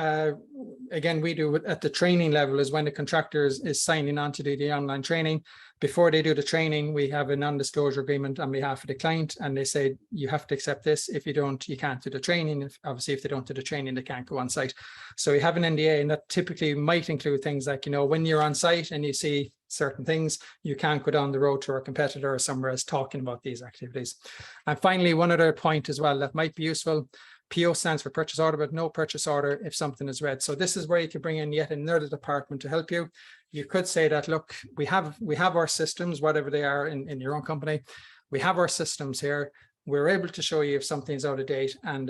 [SPEAKER 1] again, we do at the training level is when the contractor is signing on to do the online training, before they do the training, we have a non-disclosure agreement on behalf of the client, and they say, you have to accept this. If you don't, you can't do the training. Obviously, if they don't do the training, they can't go on site. So we have an NDA, and that typically might include things like, you know, when you're on site and you see certain things, you can't go down the road to a competitor or somewhere else talking about these activities. And finally, one other point as well that might be useful. PO stands for purchase order, but no purchase order if something is red. So this is where you can bring in yet another department to help you. You could say that, look, we have our systems, whatever they are in your own company. We have our systems here. We're able to show you if something's out of date, and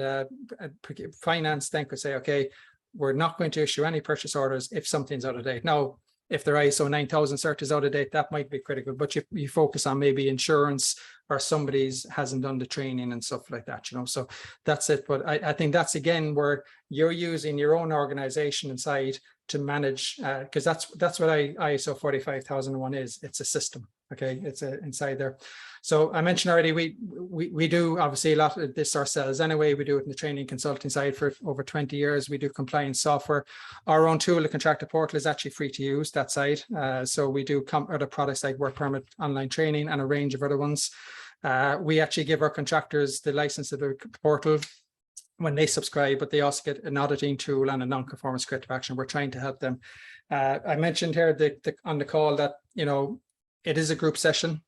[SPEAKER 1] finance then could say, okay, we're not going to issue any purchase orders if something's out of date. Now, if their ISO 9000 cert is out of date, that might be critical, but you focus on maybe insurance or somebody's hasn't done the training and stuff like that, you know, so that's it. But I think that's again where you're using your own organization inside to manage, because that's what ISO 45001 is. It's a system. Okay, it's inside there. So I mentioned already, we do obviously a lot of this ourselves anyway. We do it in the training consulting side for over 20 years. We do compliance software. Our own tool, the Contractor Portal, is actually free to use that side. So we do other products like work permit, online training, and a range of other ones. We actually give our contractors the license to the portal when they subscribe, but they also get an auditing tool and a non-conformance corrective action. We're trying to help them. I mentioned here on the call that, you know, it is a group session.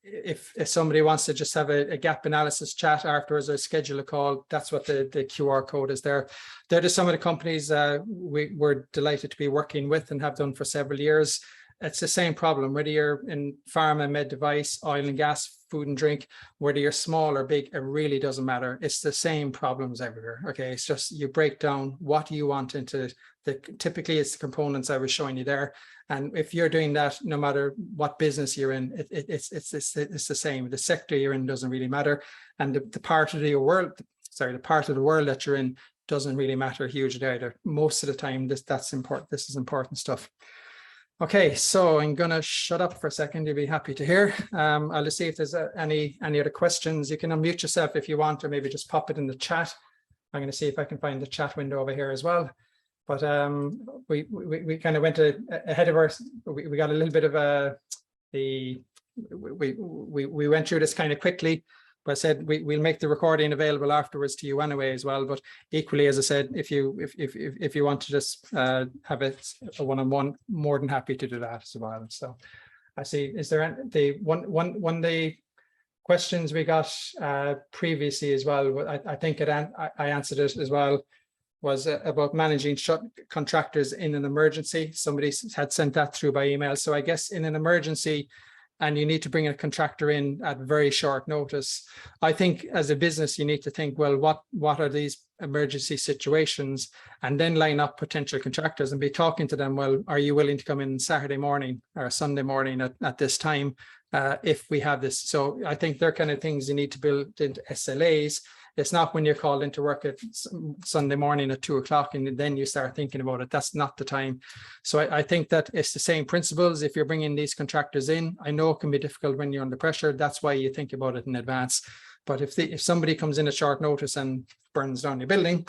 [SPEAKER 1] If somebody wants to just have a gap analysis chat afterwards or schedule a call, that's what the QR code is there. They're just some of the companies we're delighted to be working with and have done for several years. It's the same problem, whether you're in pharma, med device, oil and gas, food and drink, whether you're small or big, it really doesn't matter. It's the same problems everywhere. Okay, it's just you break down what you want into typically it's the components I was showing you there. And if you're doing that, no matter what business you're in, it's the same. The sector you're in doesn't really matter, and the part of the world, the part of the world that you're in doesn't really matter hugely either. Most of the time, that's important. This is important stuff. Okay, so I'm going to shut up for a second. You'll be happy to hear. I'll just see if there's any other questions. You can unmute yourself if you want, or maybe just pop it in the chat. I'm going to see if I can find the chat window over here as well. But we kind of went ahead of we got a little bit of we went through this kind of quickly. But I said we'll make the recording available afterwards to you anyway as well. But equally, as I said, if you want to just have it a one-on-one, more than happy to do that as well. So I see. Is there one of the questions we got previously as well? I think I answered it as well. Was about managing contractors in an emergency. Somebody had sent that through by email. So I guess in an emergency, and you need to bring a contractor in at very short notice. I think as a business, you need to think, well, what are these emergency situations, and then line up potential contractors and be talking to them. Well, are you willing to come in Saturday morning or Sunday morning at this time if we have this? So I think they're kind of things you need to build into SLAs. It's not when you're called into work at Sunday morning at 2 o'clock and then you start thinking about it. That's not the time. So I think that it's the same principles. If you're bringing these contractors in, I know it can be difficult when you're under pressure. That's why you think about it in advance. But if somebody comes in at short notice and burns down your building,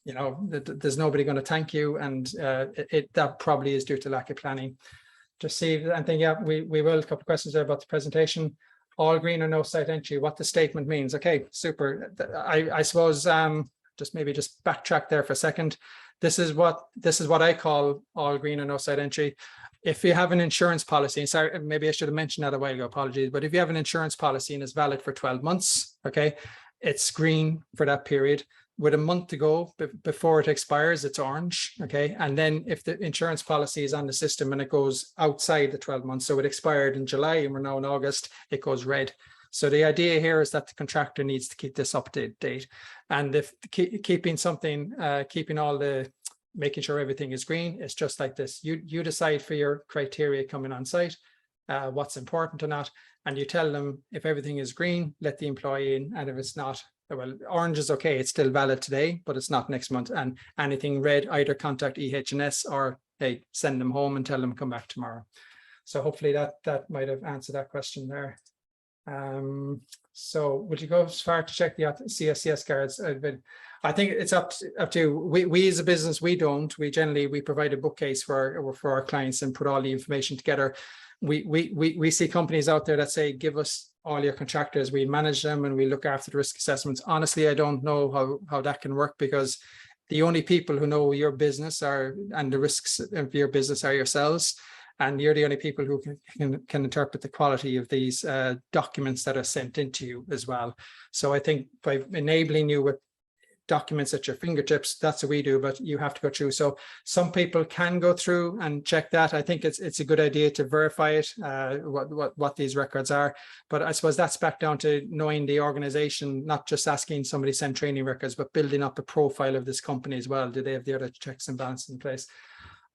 [SPEAKER 1] you know, there's nobody going to thank you. And that probably is due to lack of planning. Just see, I think, yeah, we will. A couple of questions there about the presentation. All green or no site entry, what the statement means. Okay, super. I suppose just backtrack there for a second. This is what I call all green or no site entry. If you have an insurance policy, sorry, maybe I should have mentioned that a while ago, apologies, but if you have an insurance policy and it's valid for 12 months, okay, it's green for that period. With a month to go before it expires, it's orange, okay? And then if the insurance policy is on the system and it goes outside the 12 months, so it expired in July and we're now in August, it goes red. So the idea here is that the contractor needs to keep this up to date. And if keeping all the, making sure everything is green, it's just like this. You decide for your criteria coming on site, what's important or not, and you tell them if everything is green, let the employee in, and if it's not, well, orange is okay, it's still valid today, but it's not next month. And anything red, either contact EH&S or hey, send them home and tell them come back tomorrow. So hopefully that might have answered that question there. So would you go as far to check the CSCS cards? I think it's up to we as a business, we generally provide a bookcase for our clients and put all the information together. We see companies out there that say, give us all your contractors, we manage them and we look after the risk assessments. Honestly, I don't know how that can work, because the only people who know your business and the risks of your business are yourselves. And you're the only people who can interpret the quality of these documents that are sent into you as well. So I think by enabling you with documents at your fingertips, that's what we do, but you have to go through. So some people can go through and check that. I think it's a good idea to verify it, what these records are. But I suppose that's back down to knowing the organization, not just asking somebody to send training records, but building up a profile of this company as well. Do they have the other checks and balances in place?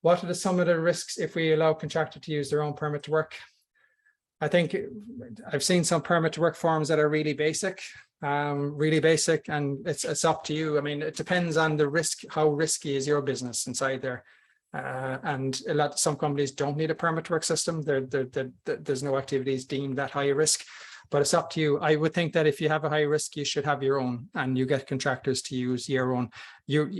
[SPEAKER 1] What are some of the risks if we allow contractor to use their own permit to work? I think I've seen some permit to work forms that are really basic, and it's up to you. I mean, it depends on the risk, how risky is your business inside there. And some companies don't need a permit to work system. There's no activities deemed that high a risk, but it's up to you. I would think that if you have a high risk, you should have your own, and you get contractors to use your own.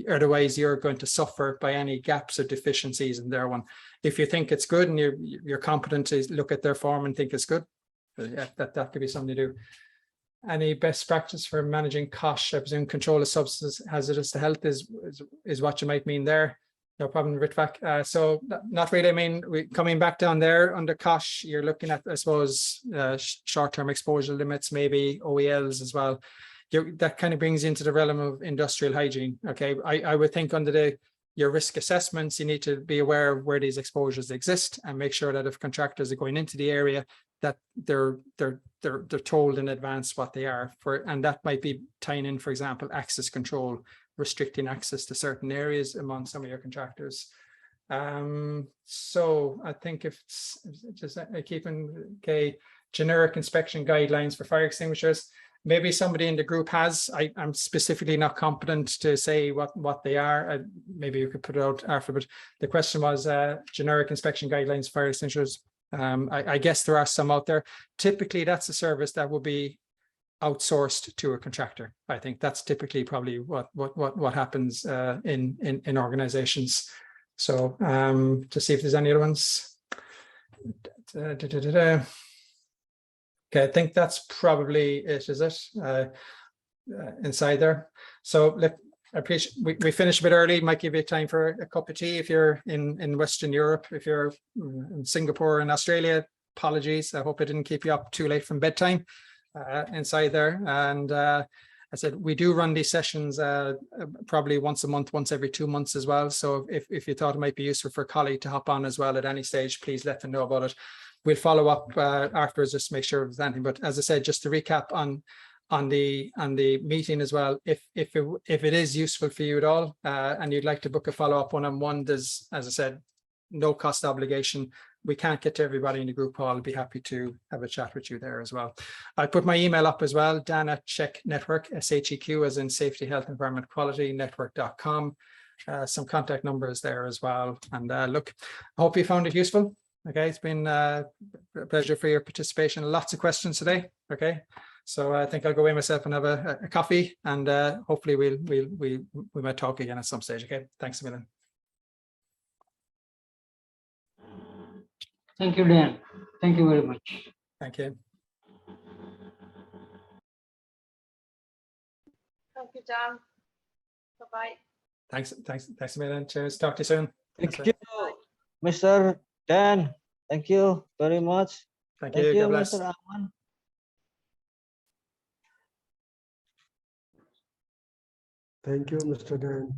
[SPEAKER 1] Otherwise, you're going to suffer by any gaps or deficiencies in their one. If you think it's good and you're competent to look at their form and think it's good, yeah, that could be something to do. Any best practice for managing costs? I presume control of substance hazardous to health is what you might mean there. No problem, Ritvak. So not really. I mean, coming back down there under costs, you're looking at, I suppose, short-term exposure limits, maybe OELs as well. That kind of brings into the realm of industrial hygiene. Okay, I would think under your risk assessments, you need to be aware of where these exposures exist and make sure that if contractors are going into the area, that they're told in advance what they are for, and that might be tying in, for example, access control, restricting access to certain areas among some of your contractors. So I think if it's just keeping generic inspection guidelines for fire extinguishers, maybe somebody in the group has. I'm specifically not competent to say what they are. Maybe you could put it out after, but the question was generic inspection guidelines, fire extinguishers. I guess there are some out there. Typically, that's a service that will be outsourced to a contractor. I think that's typically probably what happens in organizations. So to see if there's any other ones. Okay, I think that's probably it, is it? Inside there. So I appreciate we finished a bit early. Might give you time for a cup of tea if you're in Western Europe. If you're in Singapore and Australia, apologies. I hope I didn't keep you up too late from bedtime inside there. And I said we do run these sessions probably once a month, once every 2 months as well. So if you thought it might be useful for a colleague to hop on as well at any stage, please let them know about it. we'll follow up afterwards just to make sure there's anything. But as I said, just to recap on the meeting as well, if it is useful for you at all, and you'd like to book a follow-up one-on-one, there's, as I said, no cost obligation. We can't get to everybody in the group call. I'll be happy to have a chat with you there as well. I put my email up as well, Dan@Check Network, SHEQ as in safety, health, environment, quality, network.com. Some contact numbers there as well. And look, I hope you found it useful. Okay, it's been a pleasure for your participation. Lots of questions today. Okay, so I think I'll go away myself and have a coffee, and hopefully we might talk again at some stage. Okay, thanks a million.
[SPEAKER 3] Thank you, Dan. Thank you very much.
[SPEAKER 1] Thank you.
[SPEAKER 4] Thank you, Dan. Bye-bye.
[SPEAKER 1] Thanks a million. Cheers. Talk to you soon.
[SPEAKER 5] Thank
[SPEAKER 1] Thanks,
[SPEAKER 5] you, Mr. Dan. Thank you very much.
[SPEAKER 1] Thank
[SPEAKER 5] Thank
[SPEAKER 1] you.
[SPEAKER 5] you,
[SPEAKER 1] God bless.
[SPEAKER 5] Mr. Ahman.
[SPEAKER 6] Thank you, Mr. Dan.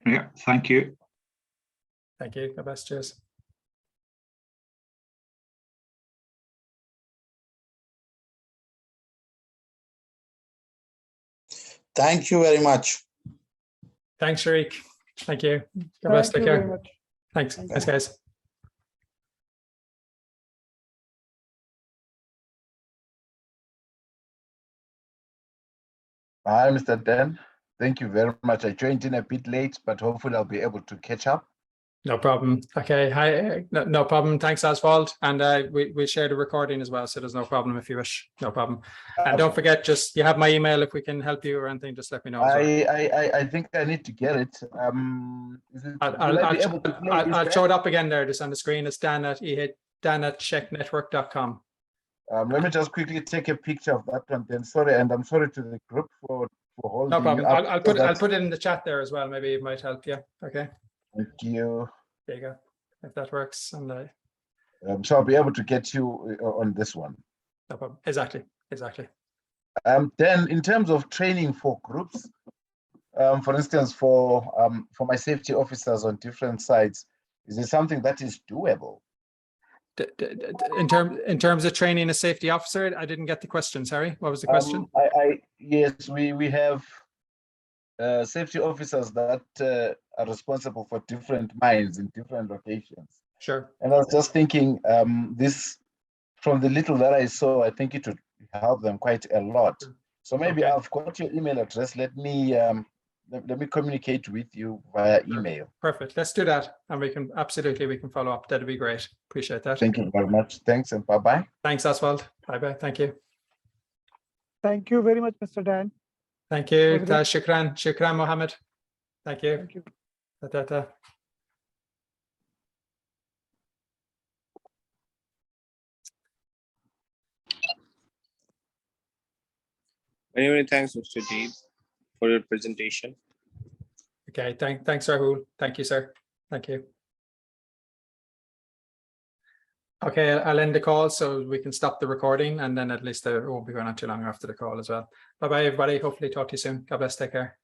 [SPEAKER 7] Yeah, thank you.
[SPEAKER 1] Thank you. God bless. Cheers.
[SPEAKER 8] Thank you very much.
[SPEAKER 1] Thanks, Sharik. Thank you. God bless. Take care.
[SPEAKER 6] Much.
[SPEAKER 1] Thanks. Thanks, guys.
[SPEAKER 9] Hi, Mr. Dan. Thank you very much. I joined in a bit late, but hopefully I'll be able to catch up.
[SPEAKER 1] No problem. Okay. Hi. No problem. Thanks, Oswald. And we share the recording as well, so there's no problem if you wish. No problem. And don't forget, just you have my email. If we can help you or anything, just let me know.
[SPEAKER 9] I think I need to get it.
[SPEAKER 1] I'll show it up again there, just on the screen. It's Dan@checknetwork.com.
[SPEAKER 9] Let me just quickly take a picture of that one then. Sorry, and I'm sorry to the group for holding.
[SPEAKER 1] No problem.
[SPEAKER 9] up.
[SPEAKER 1] I'll put it in the chat there as well. Maybe it might help you. Okay.
[SPEAKER 9] Thank you.
[SPEAKER 1] There you go. If that works. And
[SPEAKER 9] So I'll be able to get you on this one.
[SPEAKER 1] no problem. Exactly.
[SPEAKER 9] Then in terms of training for groups, for instance, for my safety officers on different sites, is it something that is doable?
[SPEAKER 1] In terms of training a safety officer, I didn't get the question. Sorry, what was the question?
[SPEAKER 9] Yes, we have safety officers that are responsible for different mines in different locations.
[SPEAKER 1] Sure.
[SPEAKER 9] And I was just thinking, this, from the little that I saw, I think it would help them quite a lot. So maybe
[SPEAKER 1] Okay.
[SPEAKER 9] I've got your email address. Let me communicate with you via email.
[SPEAKER 1] Perfect. Let's do that, and we can follow up. That'd be great. Appreciate that.
[SPEAKER 9] Thank you very much. Thanks and bye-bye.
[SPEAKER 1] Thanks, Oswald. Bye. Thank you.
[SPEAKER 6] Thank you very much, Mr. Dan.
[SPEAKER 1] Thank you.
[SPEAKER 6] Have a good-
[SPEAKER 1] Shukran, Mohammed. Thank you.
[SPEAKER 6] Thank you.
[SPEAKER 1] Ta-ta-ta.
[SPEAKER 10] Anyway, thanks, Mr. Deeb, for your presentation.
[SPEAKER 1] Okay. Thanks, Rahul. Thank you, sir. Thank you. Okay, I'll end the call so we can stop the recording, and then at least it won't be going on too long after the call as well. Bye-bye, everybody. Hopefully talk to you soon. God bless. Take care.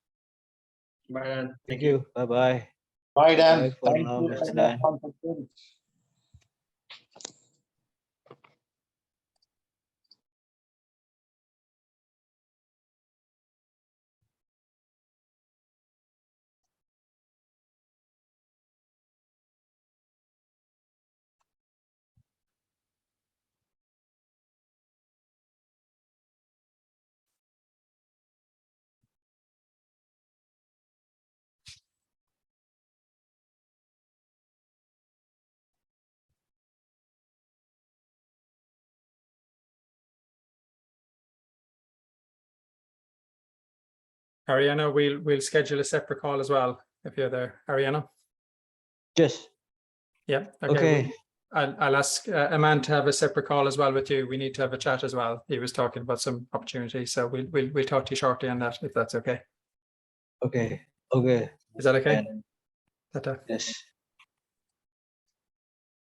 [SPEAKER 2] Bye, Dan.
[SPEAKER 5] Thank you. Bye-bye.
[SPEAKER 8] Bye, Dan.
[SPEAKER 5] Bye for now, Mr. Dan.
[SPEAKER 1] Ariana, we'll schedule a separate call as well if you're there. Ariana?
[SPEAKER 5] Yes.
[SPEAKER 1] Yeah.
[SPEAKER 5] Okay.
[SPEAKER 1] I'll ask Aman to have a separate call as well with you. We need to have a chat as well. He was talking about some opportunities, so we'll talk to you shortly on that if that's okay.
[SPEAKER 5] Okay. Okay.
[SPEAKER 1] Is that okay?
[SPEAKER 5] And
[SPEAKER 1] Ta-ta.
[SPEAKER 5] yes.